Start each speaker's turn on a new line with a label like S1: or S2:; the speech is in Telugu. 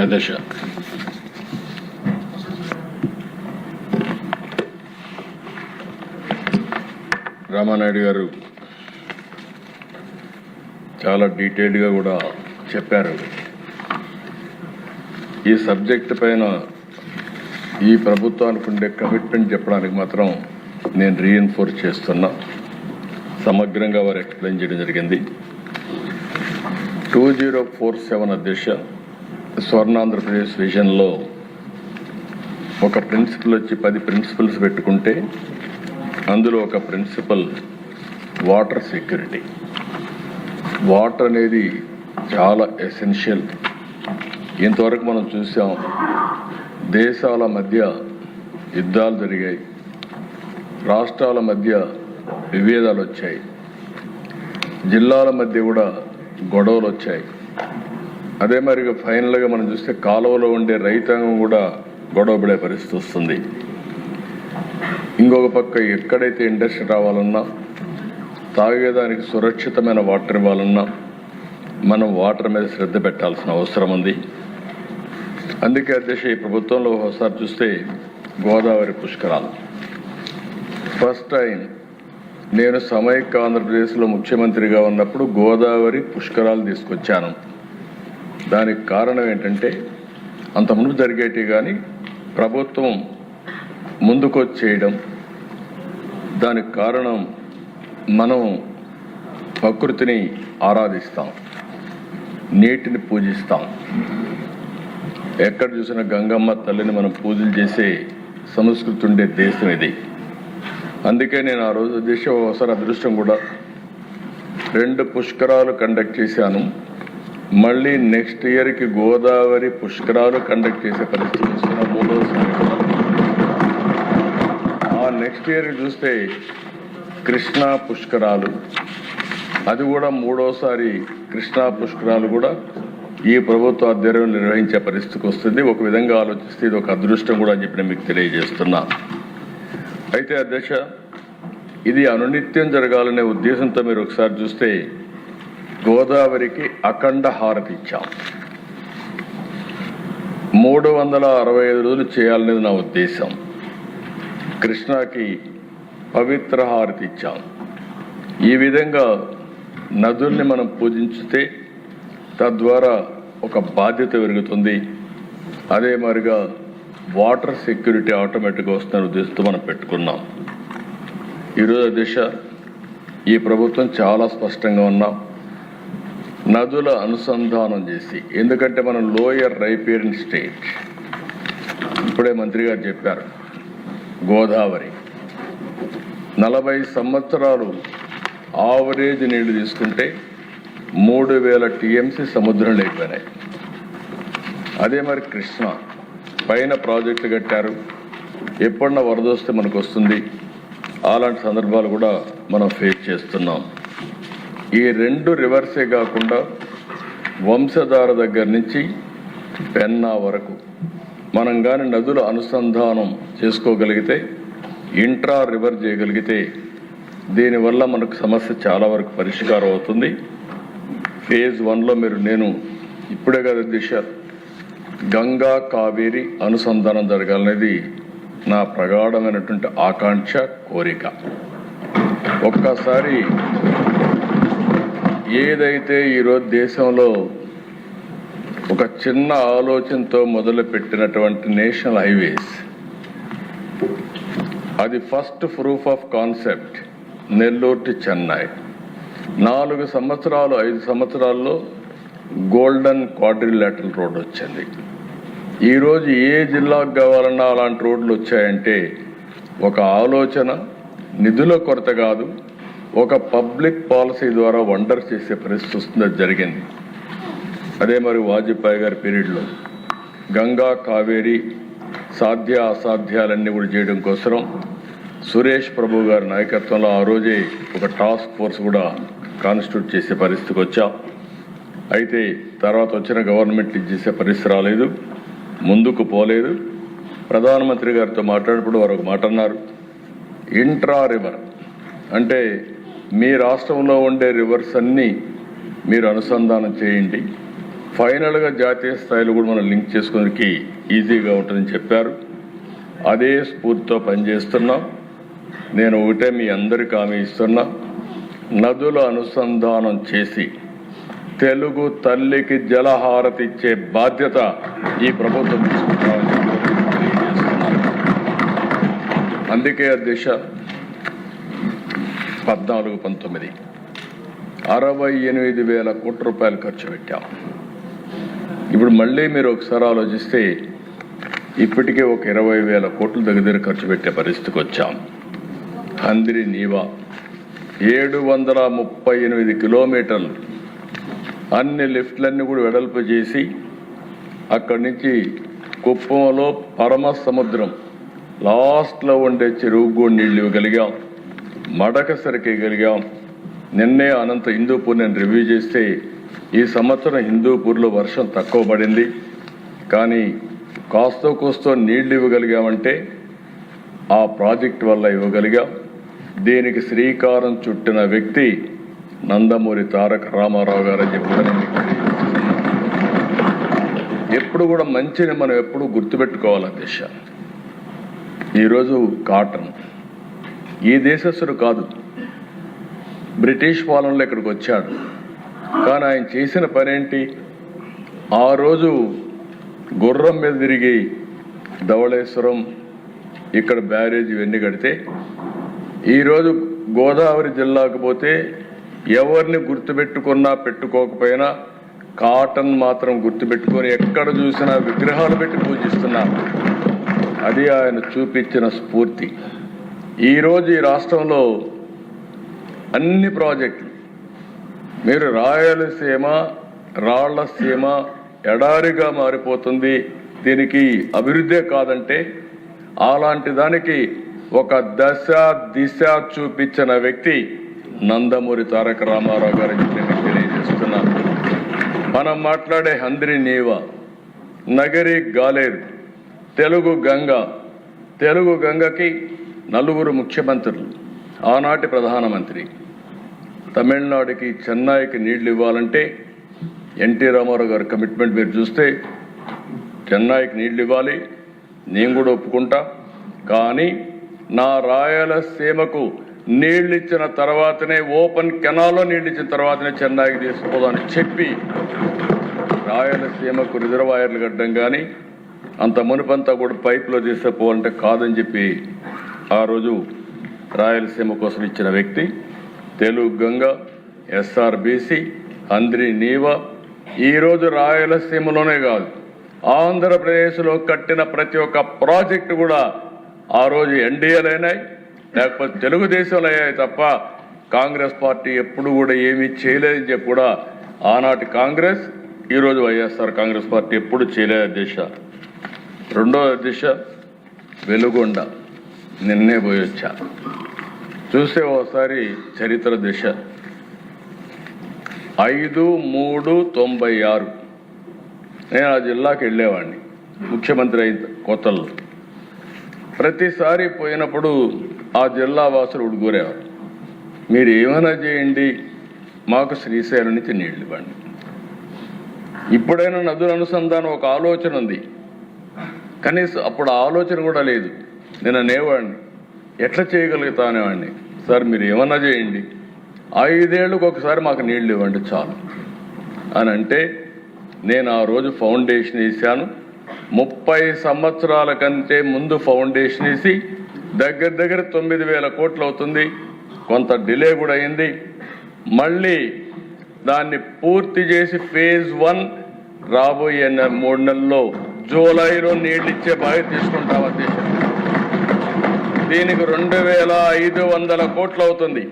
S1: అధ్యక్ష, రామానాయుడు గారు చాలా డీటెయిల్డ్గా కూడా చెప్పారు. ఈ సబ్జెక్ట్ పైన ఈ ప్రభుత్వానికి ఉండే కమిట్మెంట్ చెప్పడానికి మాత్రం నేను రీఎన్ఫోర్స్ చేస్తున్నా. సమగ్రంగా వారు ఎక్స్ప్లెయిన్ చేయడం జరిగింది. 2047 అధ్యక్ష, స్వర్ణాంధ్రప్రదేశ్ విజన్లో ఒక ప్రిన్సిపల్ వచ్చి 10 ప్రిన్సిపల్స్ పెట్టుకుంటే అందులో ఒక ప్రిన్సిపల్ వాటర్ సెక్యూరిటీ. వాటర్ అనేది చాలా ఎసెన్షియల్. ఇంతవరకు మనం చూసాం, దేశాల మధ్య యుద్ధాలు జరిగాయి, రాష్ట్రాల మధ్య విభేదాలు వచ్చాయి, జిల్లాల మధ్య కూడా గొడవలు వచ్చాయి. అదే మరిగా ఫైనల్గా మనం చూస్తే కాలువలో ఉండే రైతాంగం కూడా గొడవపడే పరిస్థితి వస్తుంది. ఇంకొక పక్క ఎక్కడైతే ఇండస్ట్రీ రావాలన్నా, తాగేదానికి సురక్షితమైన వాటర్ ఇవ్వాలన్నా మనం వాటర్ మీద శ్రద్ధ పెట్టాల్సిన అవసరం ఉంది. అందుకే అధ్యక్ష, ఈ ప్రభుత్వంలో ఒకసారి చూస్తే గోదావరి పుష్కరాలు ఫస్ట్ టైం నేను సమైక్య ఆంధ్రప్రదేశ్లో ముఖ్యమంత్రిగా ఉన్నప్పుడు గోదావరి పుష్కరాలు తీసుకొచ్చాను. దానికి కారణం ఏంటంటే, అంతకుముందు జరిగేటి కానీ ప్రభుత్వం ముందుకొచ్చేయడం. దానికి కారణం మనం ప్రకృతిని ఆరాధిస్తాం, నీటిని పూజిస్తాం. ఎక్కడ చూసినా గంగమ్మ తల్లిని మనం పూజలు చేసే సంస్కృతి ఉండే దేశం ఇది. అందుకే నేను ఆ రోజు దేశం ఒకసారి అదృష్టం కూడా 2 పుష్కరాలు కండక్ట్ చేశాను. మళ్ళీ నెక్స్ట్ ఇయర్కి గోదావరి పుష్కరాలు కండక్ట్ చేసే పరిస్థితి వస్తున్న 3వసారి. ఆ నెక్స్ట్ ఇయర్ చూస్తే కృష్ణా పుష్కరాలు, అది కూడా 3వసారి కృష్ణా పుష్కరాలు కూడా ఈ ప్రభుత్వ ఆధ్వర్యంలో నిర్వహించే పరిస్థితికి వస్తుంది. ఒక విధంగా ఆలోచిస్తే ఇది ఒక అదృష్టం కూడా అని చెప్పి నేను మీకు తెలియజేస్తున్నా. అయితే అధ్యక్ష, ఇది అనునిత్యం జరగాలనే ఉద్దేశంతో మీరు ఒకసారి చూస్తే గోదావరికి అఖండ హారతి ఇచ్చాం. 365 రోజులు చేయాలనేది నా ఉద్దేశం. కృష్ణాకి పవిత్ర హారతి ఇచ్చాం. ఈ విధంగా నదుల్ని మనం పూజించితే తద్వారా ఒక బాధ్యత పెరుగుతుంది. అదే మరిగా వాటర్ సెక్యూరిటీ ఆటోమేటిక్గా వస్తున్న ఉద్దేశంతో మనం పెట్టుకున్నాం. ఈరోజు అధ్యక్ష, ఈ ప్రభుత్వం చాలా స్పష్టంగా ఉన్నాం. నదుల అనుసంధానం చేసి, ఎందుకంటే మనం లోయర్ రైపేరియన్ స్టేట్, ఇప్పుడే మంత్రి గారు చెప్పారు, గోదావరి 40 సంవత్సరాలు ఆవరేజ్ నీళ్లు తీసుకుంటే 3000 టీఎంసీ సముద్రం లేకపోయినాయి. అదే మరి కృష్ణ పైన ప్రాజెక్టులు కట్టారు, ఎప్పుడన్నా వరద వస్తే మనకు వస్తుంది. అలాంటి సందర్భాలు కూడా మనం ఫేస్ చేస్తున్నాం. ఈ 2 రివర్సే కాకుండా వంశధార దగ్గర నుంచి పెన్నా వరకు మనం కానీ నదుల అనుసంధానం చేసుకోగలిగితే, ఇంట్రా రివర్ చేయగలిగితే, దీనివల్ల మనకు సమస్య చాలా వరకు పరిష్కారం అవుతుంది. ఫేజ్ 1లో నేను ఇప్పుడే కదా దిశ గంగా కావేరి అనుసంధానం జరగాలనేది నా ప్రగాఢమైనటువంటి ఆకాంక్ష, కోరిక. ఒక్కసారి ఏదైతే ఈరోజు దేశంలో ఒక చిన్న ఆలోచనతో మొదలుపెట్టినటువంటి నేషనల్ హైవేస్, అది first proof of concept Nellore to Chennai 4 సంవత్సరాలు 5 సంవత్సరాల్లో గోల్డెన్ క్వాడ్రిలేటరల్ రోడ్ వచ్చింది. ఈరోజు ఏ జిల్లాకు కావాలన్నా అలాంటి రోడ్లు వచ్చాయంటే ఒక ఆలోచన, నిధుల కొరత కాదు, ఒక పబ్లిక్ పాలసీ ద్వారా వండర్ చేసే పరిస్థితి వస్తుంది. జరిగింది. అదే మరి వాజ్పేయి గారి పీరియడ్లో గంగా కావేరి సాధ్య అసాధ్యాలన్నీ కూడా చేయడం కోసం సురేష్ ప్రభు గారి నాయకత్వంలో ఆ రోజే ఒక టాస్క్ ఫోర్స్ కూడా కాన్స్టిట్యూట్ చేసే పరిస్థితికి వచ్చాం. అయితే తర్వాత వచ్చిన గవర్నమెంట్ చేసే పరిస్థితి రాలేదు, ముందుకు పోలేదు. ప్రధానమంత్రి గారితో మాట్లాడినప్పుడు వారు ఒక మాట అన్నారు, ఇంట్రా రివర్ అంటే మీ రాష్ట్రంలో ఉండే రివర్స్ అన్నీ మీరు అనుసంధానం చేయండి, ఫైనల్గా జాతీయ స్థాయిలో కూడా మనం లింక్ చేసుకోవడానికి ఈజీగా ఉంటుందని చెప్పారు. అదే స్ఫూర్తితో పనిచేస్తున్నాం. నేను ఒకటే మీ అందరికీ హామీ ఇస్తున్నా, నదుల అనుసంధానం చేసి తెలుగు తల్లికి జలహారతి ఇచ్చే బాధ్యత ఈ ప్రభుత్వం తీసుకుంటామని తెలియజేస్తున్నాను. అందుకే అధ్యక్ష 14-19 68,000 కోట్ల రూపాయలు ఖర్చు పెట్టాం. ఇప్పుడు మళ్ళీ మీరు ఒకసారి ఆలోచిస్తే ఇప్పటికే ఒక 20,000 కోట్ల దగ్గర ఖర్చు పెట్టే పరిస్థితికి వచ్చాం. హంద్రి నీవా 738 కిలోమీటర్లు అన్ని లిఫ్ట్లన్నీ కూడా వెడల్పు చేసి అక్కడి నుంచి కుప్పంలో పరమ సముద్రం లాస్ట్లో ఉండే చెరువు కూడా నీళ్ళు ఇవ్వగలిగాం. మడకసరికి ఇవ్వగలిగాం. నిన్నే అనంత హిందూపూర్ నేను రివ్యూ చేస్తే ఈ సంవత్సరం హిందూపూర్లో వర్షం తక్కువ పడింది, కానీ కాస్తో కోస్తో నీళ్లు ఇవ్వగలిగామంటే ఆ ప్రాజెక్ట్ వల్ల ఇవ్వగలిగాం. దీనికి శ్రీకారం చుట్టిన వ్యక్తి నందమూరి తారక రామారావు గారు అని చెప్పి ఎప్పుడు కూడా మంచిని మనం ఎప్పుడు గుర్తుపెట్టుకోవాలి దిశ. ఈరోజు కాటన్ ఈ దేశస్థుడు కాదు, బ్రిటిష్ పాలనలో ఇక్కడికి వచ్చాడు. కానీ ఆయన చేసిన పనేంటి? ఆ రోజు గుర్రం మీద తిరిగి ధవళేశ్వరం ఇక్కడ బ్యారేజ్ ఇవన్నీ కడితే, ఈరోజు గోదావరి జిల్లాకు పోతే ఎవరిని గుర్తుపెట్టుకున్నా పెట్టుకోకపోయినా కాటన్ మాత్రం గుర్తుపెట్టుకొని ఎక్కడ చూసినా విగ్రహాలు పెట్టి పూజిస్తున్నారు. అది ఆయన చూపించిన స్ఫూర్తి. ఈరోజు ఈ రాష్ట్రంలో అన్ని ప్రాజెక్టులు మీరు రాయలసీమ రాళ్లసీమ ఎడారిగా మారిపోతుంది, దీనికి అభివృద్ధే కాదంటే అలాంటి దానికి ఒక దశ దిశ చూపించిన వ్యక్తి నందమూరి తారక రామారావు గారు నేను తెలియజేస్తున్నాను. మనం మాట్లాడే హంద్రి నీవా, నగరి గాలేరు, తెలుగు గంగ. తెలుగు గంగకి 4 ముఖ్యమంత్రులు, ఆనాటి ప్రధానమంత్రి. తమిళనాడుకి చెన్నైకి నీళ్లు ఇవ్వాలంటే ఎన్టీ రామారావు గారి కమిట్మెంట్ మీరు చూస్తే చెన్నైకి నీళ్లు ఇవ్వాలి, నేను కూడా ఒప్పుకుంటా. కానీ నా రాయలసీమకు నీళ్ళు ఇచ్చిన తర్వాతనే, ఓపెన్ కెనాల్లో నీళ్ళు ఇచ్చిన తర్వాతనే చెన్నైకి తీసుకుపోదామని చెప్పి రాయలసీమకు రిజర్వాయర్లు కట్టడం కానీ అంత మునుపంతా కూడా పైపులో తీసుకుపోవాలంటే కాదని చెప్పి ఆ రోజు రాయలసీమ కోసం ఇచ్చిన వ్యక్తి. తెలుగు గంగ, ఎస్ఆర్బీసీ, హంద్రి నీవా. ఈరోజు రాయలసీమలోనే కాదు, ఆంధ్రప్రదేశ్లో కట్టిన ప్రతి ఒక్క ప్రాజెక్టు కూడా ఆ రోజు ఎన్డీఏలు అయినాయి, లేకపోతే తెలుగుదేశంలో అయ్యాయి తప్ప కాంగ్రెస్ పార్టీ ఎప్పుడు కూడా ఏమీ చేయలేదని చెప్పి కూడా ఆనాటి కాంగ్రెస్, ఈరోజు వైఎస్ఆర్ కాంగ్రెస్ పార్టీ ఎప్పుడు చేయలేదు దిశ. రెండో దిశ వెలుగొండ, నిన్నే పోయి వచ్చా. చూస్తే ఒకసారి చరిత్ర దిశ 5/3/96 నేను ఆ జిల్లాకి వెళ్ళేవాడిని ముఖ్యమంత్రి అయిన కొత్తల్లో. ప్రతిసారి పోయినప్పుడు ఆ జిల్లా వాసులు ఉడుగురేవారు, మీరు ఏమైనా చేయండి మాకు శ్రీశైలం నుంచి నీళ్ళు ఇవ్వండి. ఇప్పుడైనా నదుల అనుసంధానం ఒక ఆలోచన ఉంది, కనీసం అప్పుడు ఆలోచన కూడా లేదు. నేను అనేవాడిని ఎట్లా చేయగలుగుతానేవాడిని, సార్ మీరు ఏమన్నా చేయండి, 5 ఏళ్ళకు ఒకసారి మాకు నీళ్ళు ఇవ్వండి చాలు అని అంటే, నేను ఆ రోజు ఫౌండేషన్ వేసాను. 30 సంవత్సరాల కంటే ముందు ఫౌండేషన్ వేసి దగ్గర 9,000 కోట్లు అవుతుంది. కొంత డిలే కూడా అయింది. మళ్ళీ దాన్ని పూర్తి చేసి ఫేజ్ 1 రాబోయే 3 నెలల్లో జూలైలో నీళ్ళు ఇచ్చే బాధ్యత తీసుకుంటాం అధ్యక్ష. దీనికి 2,500 కోట్లు అవుతుంది.